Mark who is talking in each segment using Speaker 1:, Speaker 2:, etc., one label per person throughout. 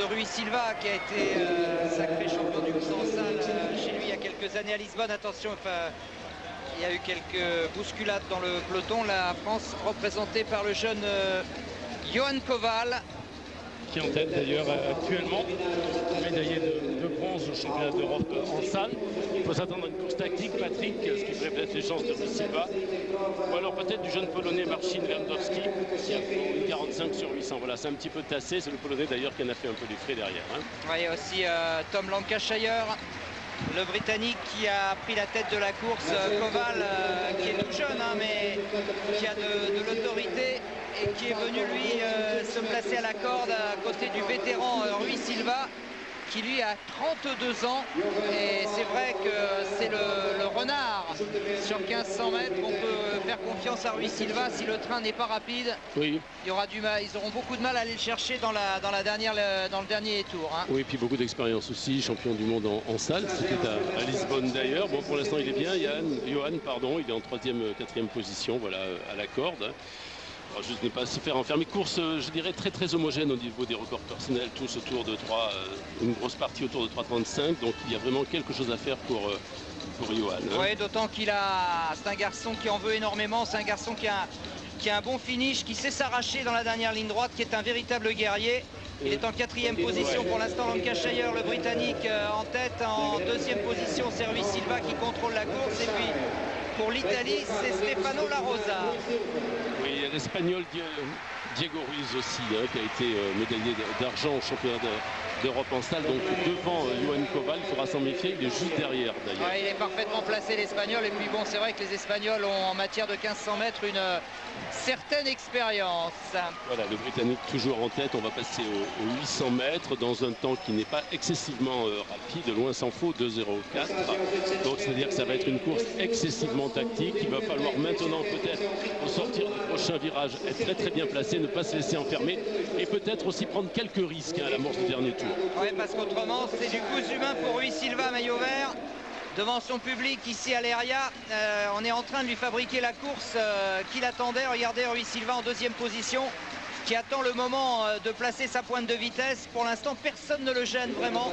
Speaker 1: de Rui Silva qui a été sacré champion du monde en salle chez lui il y a quelques années à Lisbonne. Attention, il y a eu quelques bousculades dans le peloton. La France représentée par le jeune Johan Koval.
Speaker 2: Qui est en tête d'ailleurs actuellement, médaillé de bronze au championnat d'Europe en salle. Il faut s'attendre à une course tactique, Patrick, ce qui ferait peut-être les chances de Rui Silva. Ou alors peut-être du jeune polonais Marcin Lewandowski qui a fait une 45 sur 800. Voilà, c'est un petit peu tassé. C'est le polonais d'ailleurs qui en a fait un peu les frais derrière. Hein.
Speaker 1: Ouais, il y a aussi Tom Lancashire, le Britannique qui a pris la tête de la course. Koval, qui est tout jeune, hein, mais qui a de l'autorité et qui est venu lui se placer à la corde à côté du vétéran Rui Silva, qui lui a 32 ans. Et c'est vrai que c'est le renard sur 1500 mètres. On peut faire confiance à Rui Silva si le train n'est pas rapide.
Speaker 2: Oui.
Speaker 1: Il y aura du mal, ils auront beaucoup de mal à aller le chercher dans le dernier tour. Hein.
Speaker 2: Oui, et puis beaucoup d'expérience aussi, champion du monde en salle. C'était à Lisbonne d'ailleurs. Bon, pour l'instant, il est bien. Johan, pardon, il est en 3e, 4e position, voilà, à la corde. Alors, je n'ai pas se faire enfermer. Course, je dirais, très très homogène au niveau des records personnels, tous autour de 3, une grosse partie autour de 3,35. Donc il y a vraiment quelque chose à faire pour Johan. Hein.
Speaker 1: Oui, d'autant c'est un garçon qui en veut énormément. C'est un garçon qui a un bon finish, qui sait s'arracher dans la dernière ligne droite, qui est un véritable guerrier. Il est en 4e position pour l'instant. Lancashire, le Britannique, en tête. En 2e position, c'est Rui Silva qui contrôle la course. Et puis pour l'Italie, c'est Stefano La Rosa.
Speaker 2: Oui, il y a l'Espagnol Diego Ruiz aussi, hein, qui a été médaillé d'argent au championnat d'Europe en salle. Donc devant Johan Koval, il faudra s'en méfier. Il est juste derrière d'ailleurs.
Speaker 1: Ouais, il est parfaitement placé, l'Espagnol. Et puis bon, c'est vrai que les Espagnols ont en matière de 1500 mètres une certaine expérience.
Speaker 2: Voilà, le Britannique toujours en tête. On va passer aux 800 mètres dans un temps qui n'est pas excessivement rapide. Loin s'en faut, 2,04. Donc c'est-à-dire que ça va être une course excessivement tactique. Il va falloir maintenant peut-être, au sortir du prochain virage, être très très bien placé, ne pas se laisser enfermer et peut-être aussi prendre quelques risques à l'amorce du dernier tour.
Speaker 1: Oui, parce qu'autrement, c'est du cousu humain pour Rui Silva, maillot vert. Devant son public ici à l'Eria, on est en train de lui fabriquer la course qu'il attendait. Regardez Rui Silva en 2e position, qui attend le moment de placer sa pointe de vitesse. Pour l'instant, personne ne le gêne vraiment,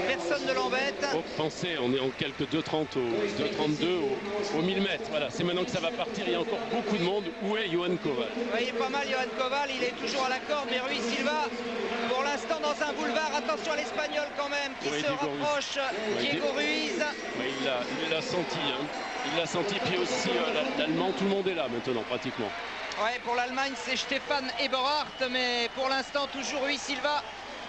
Speaker 1: personne ne l'embête.
Speaker 2: Oh, pensez, on est en quelques 2,30 2,32 au 1000 mètres. Voilà, c'est maintenant que ça va partir. Il y a encore beaucoup de monde. Où est Johan Koval?
Speaker 1: Oui, il est pas mal, Johan Koval. Il est toujours à la corde, mais Rui Silva, pour l'instant, dans un boulevard. Attention à l'Espagnol quand même, qui se rapproche. Diego Ruiz.
Speaker 2: Oui, il l'a senti. Hein. Il l'a senti. Puis aussi l'Allemand, tout le monde est là maintenant, pratiquement.
Speaker 1: Ouais, pour l'Allemagne, c'est Stefan Eberhardt, mais pour l'instant, toujours Rui Silva,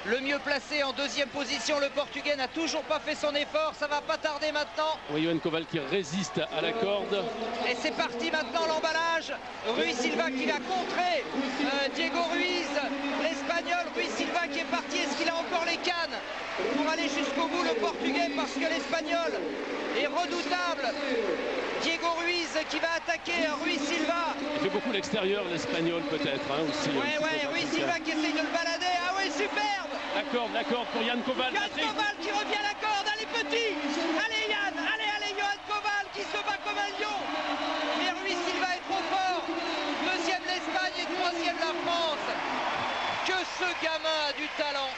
Speaker 1: le mieux placé en 2e position. Le Portugais n'a toujours pas fait son effort, ça va pas tarder maintenant.
Speaker 2: Oui, Johan Koval qui résiste à la corde.
Speaker 1: Et c'est parti maintenant l'emballage. Rui Silva qui va contrer Diego Ruiz, l'Espagnol. Rui Silva qui est parti, est-ce qu'il a encore les cannes pour aller jusqu'au bout, le Portugais, parce que l'Espagnol est redoutable. Diego Ruiz qui va attaquer Rui Silva.
Speaker 2: Il fait beaucoup l'extérieur, l'Espagnol peut-être hein, aussi.
Speaker 1: Ouais, Rui Silva qui essaye de le balader. Ah ouais, superbe.
Speaker 2: La corde pour Johan Koval.
Speaker 1: Johan Koval qui revient à la corde. Allez petit. Allez Yann, allez Johan Koval qui se bat comme un lion. Mais Rui Silva est trop fort. 2e l'Espagne et 3e la France. Que ce gamin a du talent.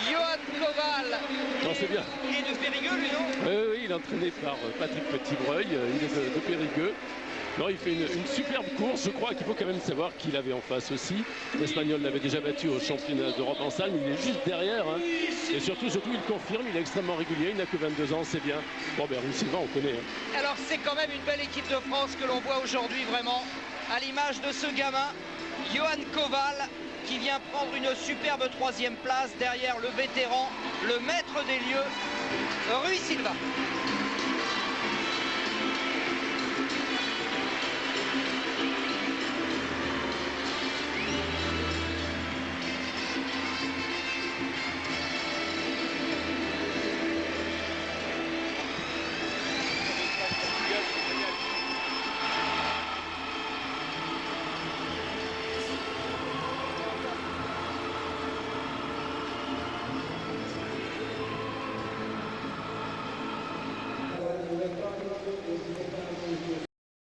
Speaker 1: Johan Koval.
Speaker 2: Non, c'est bien.
Speaker 1: Il est de Périgueux, lui, non?
Speaker 2: Oui, il est entraîné par Patrick Petitbreuil. Il est de Périgueux. Non, il fait une superbe course. Je crois qu'il faut quand même savoir qu'il avait en face aussi. L'Espagnol l'avait déjà battu au championnat d'Europe en salle, mais il est juste derrière. Hein. Et surtout, il confirme, il est extrêmement régulier. Il n'a que 22 ans, c'est bien. Bon, ben, Rui Silva, on connaît. Hein.
Speaker 1: Alors, c'est quand même une belle équipe de France que l'on voit aujourd'hui, vraiment, à l'image de ce gamin, Johan Koval, qui vient prendre une superbe 3e place derrière le vétéran, le maître des lieux, Rui Silva.